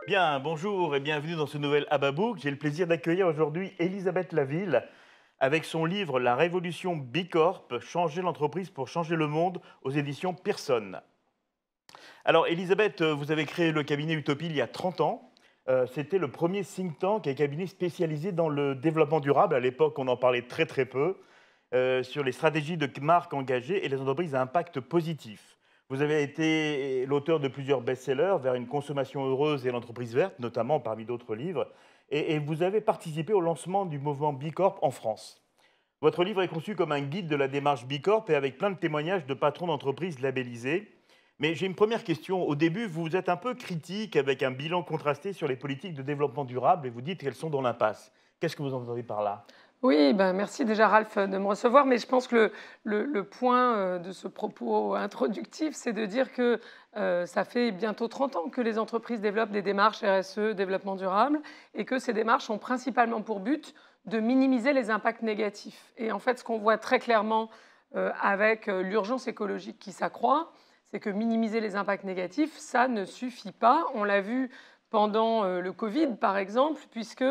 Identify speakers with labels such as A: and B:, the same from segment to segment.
A: Bien, bonjour et bienvenue dans ce nouvel Ababook. J'ai le plaisir d'accueillir aujourd'hui Elisabeth Laville avec son livre La Révolution Bicorp, changer l'entreprise pour changer le monde aux éditions Pearson. Alors Elisabeth, vous avez créé le cabinet Utopie il y a 30 ans. C'était le premier think tank et cabinet spécialisé dans le développement durable. À l'époque, on en parlait très très peu, sur les stratégies de marque engagées et les entreprises à impact positif. Vous avez été l'auteur de plusieurs best-sellers vers une consommation heureuse et l'entreprise verte, notamment parmi d'autres livres. Et vous avez participé au lancement du mouvement Bicorp en France. Votre livre est conçu comme un guide de la démarche Bicorp et avec plein de témoignages de patrons d'entreprises labellisés. Mais j'ai une première question. Au début, vous êtes un peu critique avec un bilan contrasté sur les politiques de développement durable et vous dites qu'elles sont dans l'impasse. Qu'est-ce que vous entendez par là?
B: Oui, ben merci déjà Ralph de me recevoir, mais je pense que le point de ce propos introductif, c'est de dire que ça fait bientôt 30 ans que les entreprises développent des démarches RSE, développement durable, et que ces démarches ont principalement pour but de minimiser les impacts négatifs. Et en fait, ce qu'on voit très clairement avec l'urgence écologique qui s'accroît, c'est que minimiser les impacts négatifs, ça ne suffit pas. On l'a vu pendant le Covid, par exemple, puisque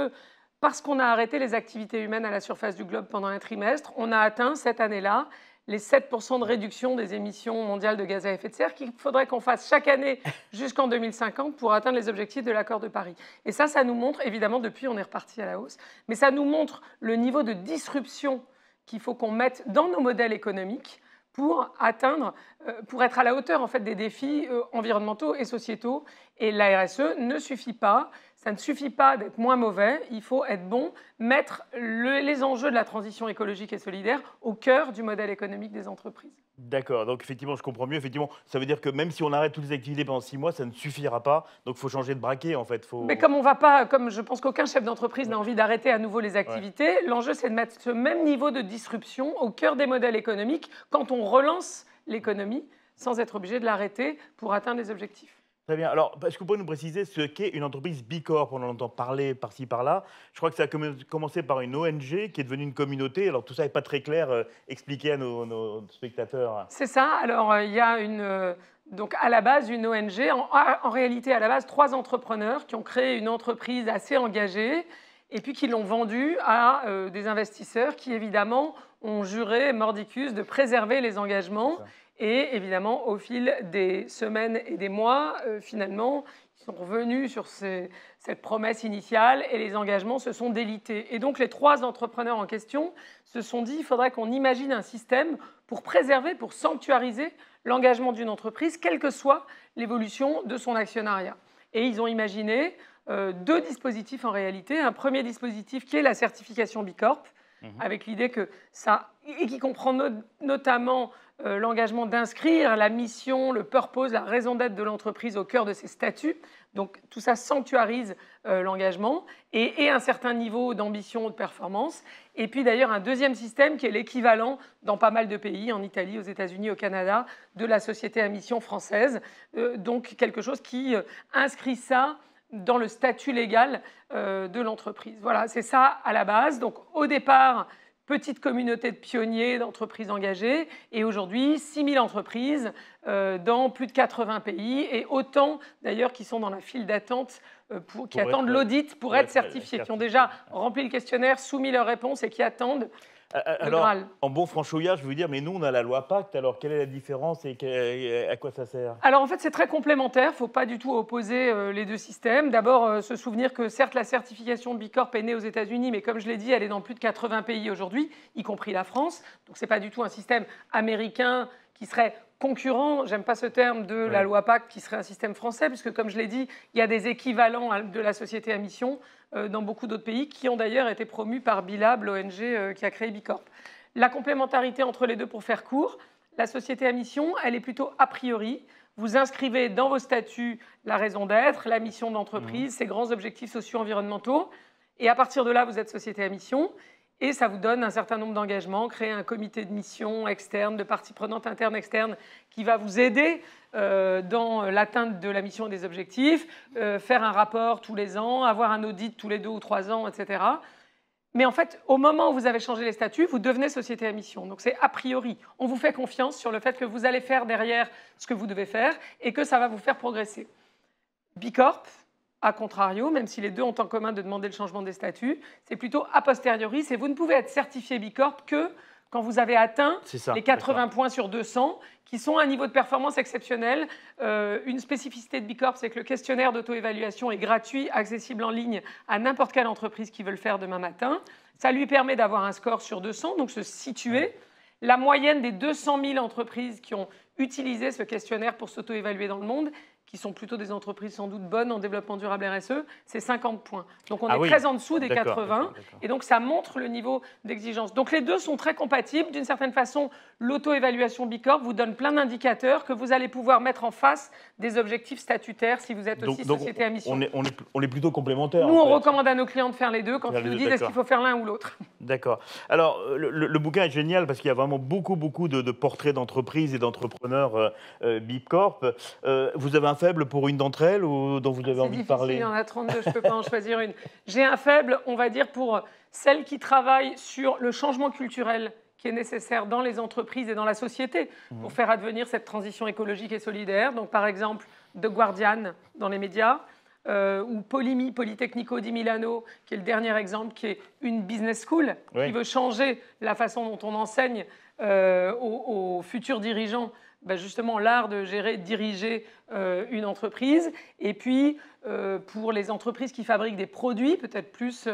B: parce qu'on a arrêté les activités humaines à la surface du globe pendant un trimestre, on a atteint cette année-là les 7% de réduction des émissions mondiales de gaz à effet de serre qu'il faudrait qu'on fasse chaque année jusqu'en 2050 pour atteindre les objectifs de l'accord de Paris. Et ça nous montre, évidemment, depuis, on est reparti à la hausse, mais ça nous montre le niveau de disruption qu'il faut qu'on mette dans nos modèles économiques pour atteindre, pour être à la hauteur en fait, des défis environnementaux et sociétaux. Et la RSE ne suffit pas. Ça ne suffit pas d'être moins mauvais, il faut être bon, mettre les enjeux de la transition écologique et solidaire au cœur du modèle économique des entreprises.
A: D'accord, donc effectivement, je comprends mieux. Effectivement, ça veut dire que même si on arrête toutes les activités pendant 6 mois, ça ne suffira pas. Donc, il faut changer de braquet, en fait.
B: Mais
A: Faut...
B: comme on va pas, comme je pense qu'aucun chef d'entreprise n'a envie d'arrêter à nouveau les
A: Ouais.
B: activités, l'enjeu c'est de mettre ce même niveau de disruption au cœur des modèles économiques quand on relance l'économie sans être obligé de l'arrêter pour atteindre les objectifs.
A: Très bien. Alors, est-ce que vous pouvez nous préciser ce qu'est une entreprise Bicorp? On en entend parler par-ci, par-là. Je crois que ça a commencé par une ONG qui est devenue une communauté. Alors, tout ça n'est pas très clair. Expliquez à nos spectateurs.
B: C'est ça. Alors, il y a donc à la base une ONG, en réalité à la base 3 entrepreneurs qui ont créé une entreprise assez engagée et puis qui l'ont vendue à des investisseurs qui évidemment ont juré mordicus de préserver les
A: C'est
B: engagements.
A: ça.
B: Et évidemment, au fil des semaines et des mois, finalement, ils sont revenus sur cette promesse initiale et les engagements se sont délités. Et donc, les 3 entrepreneurs en question se sont dit, il faudrait qu'on imagine un système pour préserver, pour sanctuariser l'engagement d'une entreprise, quelle que soit l'évolution de son actionnariat. Et ils ont imaginé 2 dispositifs en réalité. Un premier dispositif qui est la certification Bicorp,
A: Mhm.
B: avec l'idée que ça, et qui comprend notamment l'engagement d'inscrire la mission, le purpose, la raison d'être de l'entreprise au cœur de ses statuts. Donc tout ça sanctuarise l'engagement et un certain niveau d'ambition ou de performance. Et puis d'ailleurs un deuxième système qui est l'équivalent dans pas mal de pays, en Italie, aux États-Unis, au Canada, de la société à mission française. Donc quelque chose qui inscrit ça dans le statut légal de l'entreprise. Voilà, c'est ça à la base. Donc au départ, petite communauté de pionniers, d'entreprises engagées, et aujourd'hui 6000 entreprises dans plus de 80 pays, et autant d'ailleurs qui sont dans la file d'attente, qui
A: Pour
B: attendent
A: être,
B: l'audit pour être certifiés, qui ont déjà rempli le questionnaire, soumis leurs réponses et qui attendent le
A: Alors,
B: Graal.
A: en bon franchouillard, je veux dire, mais nous, on a la loi Pacte. Alors, quelle est la différence et à quoi ça sert?
B: Alors en fait, c'est très complémentaire. Il ne faut pas du tout opposer les 2 systèmes. D'abord, se souvenir que certes, la certification de Bicorp est née aux États-Unis, mais comme je l'ai dit, elle est dans plus de 80 pays aujourd'hui, y compris la France. Donc ce n'est pas du tout un système américain qui serait concurrent, j'aime pas ce terme, de la
A: Ouais.
B: loi Pacte, qui serait un système français, puisque comme je l'ai dit, il y a des équivalents de la société à mission dans beaucoup d'autres pays, qui ont d'ailleurs été promus par Bilab, l'ONG qui a créé Bicorp. La complémentarité entre les deux, pour faire court, la société à mission, elle est plutôt a priori. Vous inscrivez dans vos statuts la raison d'être, la mission
A: Mhm.
B: d'entreprise, ses grands objectifs socio-environnementaux. Et à partir de là, vous êtes société à mission. Et ça vous donne un certain nombre d'engagements, créer un comité de mission externe, de parties prenantes internes, externes, qui va vous aider dans l'atteinte de la mission et des objectifs, faire un rapport tous les ans, avoir un audit tous les 2 ou 3 ans, etc. Mais en fait, au moment où vous avez changé les statuts, vous devenez société à mission. Donc c'est a priori. On vous fait confiance sur le fait que vous allez faire derrière ce que vous devez faire et que ça va vous faire progresser. Bicorp, A contrario, même si les deux ont en commun de demander le changement des statuts, c'est plutôt a posteriori. C'est vous ne pouvez être certifié Bicorp que quand vous avez atteint les 80 points sur 200, qui sont un niveau de performance exceptionnel. Une spécificité de Bicorp, c'est que le questionnaire d'auto-évaluation est gratuit, accessible en ligne à n'importe quelle entreprise qui veut le faire demain matin. Ça lui permet d'avoir un score sur 200, donc se situer. La moyenne des 200 000 entreprises qui ont utilisé ce questionnaire pour s'auto-évaluer dans le monde, qui sont plutôt des entreprises sans doute bonnes en développement durable RSE, c'est 50 points. Donc on est très en dessous des 80, et donc ça montre le niveau d'exigence. Donc les deux sont très compatibles. D'une certaine façon, l'auto-évaluation Bicorp vous donne plein d'indicateurs que vous allez pouvoir mettre en face des objectifs statutaires si vous êtes aussi société à mission.
A: On est plutôt complémentaires.
B: Nous, on recommande à nos clients de faire les deux quand ils nous disent est-ce qu'il faut faire l'un ou l'autre.
A: D'accord. Alors, le bouquin est génial parce qu'il y a vraiment beaucoup de portraits d'entreprises et d'entrepreneurs Bicorp. Vous avez un faible pour une d'entre elles ou dont vous avez envie de parler?
B: Il y en a 32, je ne peux pas en choisir une. J'ai un faible, on va dire, pour celles qui travaillent sur le changement culturel qui est nécessaire dans les entreprises et dans la société pour faire advenir cette transition écologique et solidaire. Donc, par exemple, The Guardian dans les médias, ou Politecnico di Milano, qui est le dernier exemple, qui est une business school qui veut changer la façon dont on enseigne aux futurs dirigeants justement l'art de gérer, de diriger une entreprise. Et puis, pour les entreprises qui fabriquent des produits, peut-être plus,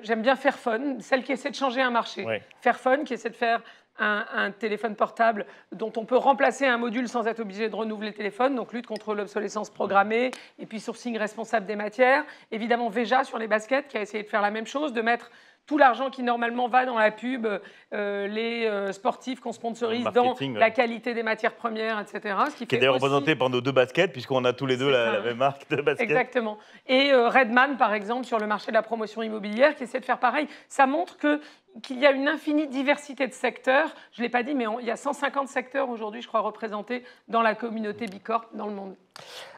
B: j'aime bien Fairphone, celle qui essaie de changer un marché. Fairphone, qui essaie de faire un téléphone portable dont on peut remplacer un module sans être obligé de renouveler le téléphone, donc lutte contre l'obsolescence programmée, et puis sourcing responsable des matières. Évidemment, Veja sur les baskets, qui a essayé de faire la même chose, de mettre tout l'argent qui normalement va dans la pub, les sportifs qu'on sponsorise dans la qualité des matières premières, etc.
A: Ce qui est d'ailleurs représenté par nos deux baskets, puisqu'on a tous les deux la même marque de basket.
B: Exactement. Et Redman, par exemple, sur le marché de la promotion immobilière, qui essaie de faire pareil. Ça montre qu'il y a une infinie diversité de secteurs. Je ne l'ai pas dit, mais il y a 150 secteurs aujourd'hui, je crois, représentés dans la communauté Bicorp dans le monde.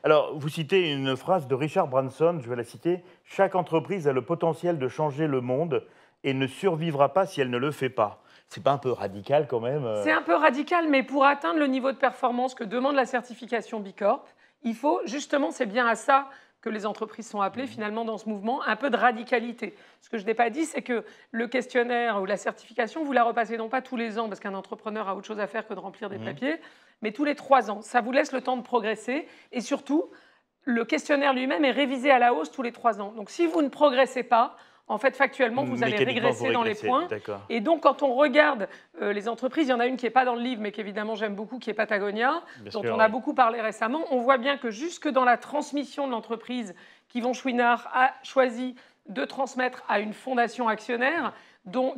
A: Alors, vous citez une phrase de Richard Branson, je vais la citer. « Chaque entreprise a le potentiel de changer le monde et ne survivra pas si elle ne le fait pas. » C'est pas un peu radical quand même?
B: C'est un peu radical, mais pour atteindre le niveau de performance que demande la certification Bicorp, il faut justement, c'est bien à ça que les entreprises sont appelées finalement dans ce mouvement, un peu de radicalité. Ce que je n'ai pas dit, c'est que le questionnaire ou la certification, vous la repassez non pas tous les ans, parce qu'un entrepreneur a autre chose à faire que de remplir des papiers, mais tous les 3 ans. Ça vous laisse le temps de progresser, et surtout, le questionnaire lui-même est révisé à la hausse tous les 3 ans. Donc si vous ne progressez pas, en fait, factuellement, vous allez régresser dans les points. Et donc, quand on regarde les entreprises, il y en a une qui n'est pas dans le livre, mais qu'évidemment j'aime beaucoup, qui est Patagonia, dont on a beaucoup parlé récemment. On voit bien que jusque dans la transmission de l'entreprise, Yvon Chouinard a choisi de transmettre à une fondation actionnaire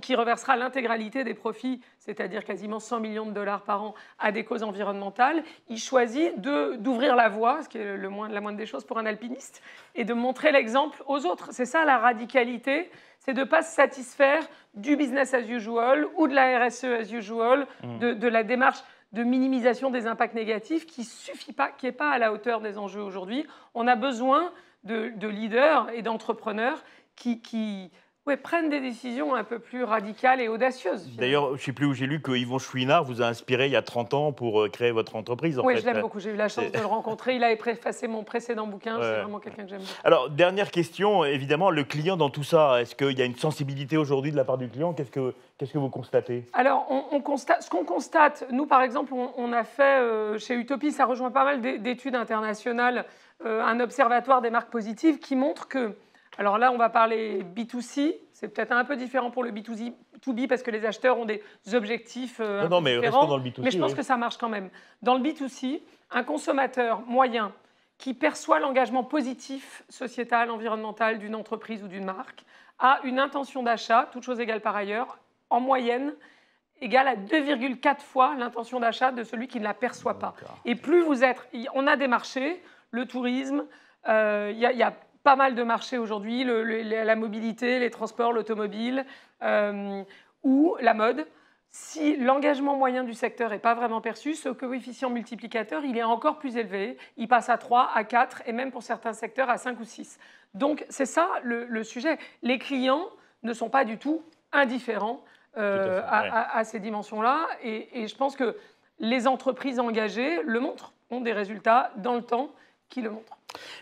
B: qui reversera l'intégralité des profits, c'est-à-dire quasiment 100 millions de dollars par an, à des causes environnementales. Il choisit d'ouvrir la voie, ce qui est la moindre des choses pour un alpiniste, et de montrer l'exemple aux autres. C'est ça la radicalité, c'est de ne pas se satisfaire du business as usual ou de la RSE as usual, de la démarche de minimisation des impacts négatifs qui suffit pas, qui n'est pas à la hauteur des enjeux aujourd'hui. On a besoin de leaders et d'entrepreneurs qui prennent des décisions un peu plus radicales et audacieuses.
A: D'ailleurs, je ne sais plus où j'ai lu que Yvon Chouinard vous a inspiré il y a 30 ans pour créer votre entreprise.
B: Oui, je l'aime beaucoup. J'ai eu la chance de le rencontrer. Il a préfacé mon précédent bouquin. C'est vraiment quelqu'un que j'aime beaucoup.
A: Alors, dernière question, évidemment, le client dans tout ça, est-ce qu'il y a une sensibilité aujourd'hui de la part du client? Qu'est-ce que vous constatez?
B: Alors, ce qu'on constate, nous, par exemple, on a fait chez Utopie, ça rejoint pas mal d'études internationales, un observatoire des marques positives qui montre que, alors là, on va parler B2C, c'est peut-être un peu différent pour le B2B parce que les acheteurs ont des objectifs
A: non, mais
B: différents,
A: dans le B2C,
B: mais je pense que ça marche quand même. Dans le B2C, un consommateur moyen qui perçoit l'engagement positif sociétal, environnemental d'une entreprise ou d'une marque a une intention d'achat, toute chose égale par ailleurs, en moyenne, égale à 2,4 fois l'intention d'achat de celui qui ne la perçoit pas. Et plus vous êtes... On a des marchés, le tourisme, il y a pas mal de marchés aujourd'hui, la mobilité, les transports, l'automobile ou la mode. Si l'engagement moyen du secteur n'est pas vraiment perçu, ce coefficient multiplicateur, il est encore plus élevé. Il passe à 3, à 4 et même pour certains secteurs à 5 ou 6. Donc c'est ça le sujet. Les clients ne sont pas du tout indifférents à ces dimensions-là. Et je pense que les entreprises engagées le montrent, ont des résultats dans le temps qui le montrent.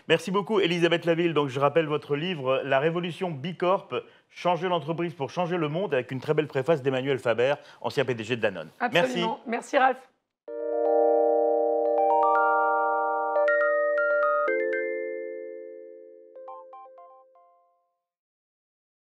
A: Merci beaucoup, Elisabeth Laville. Donc, je rappelle votre livre, La Révolution Bicorp, changer l'entreprise pour changer le monde, avec une très belle préface d'Emmanuel Faber, ancien PDG de Danone.
B: Absolument. Merci Ralph.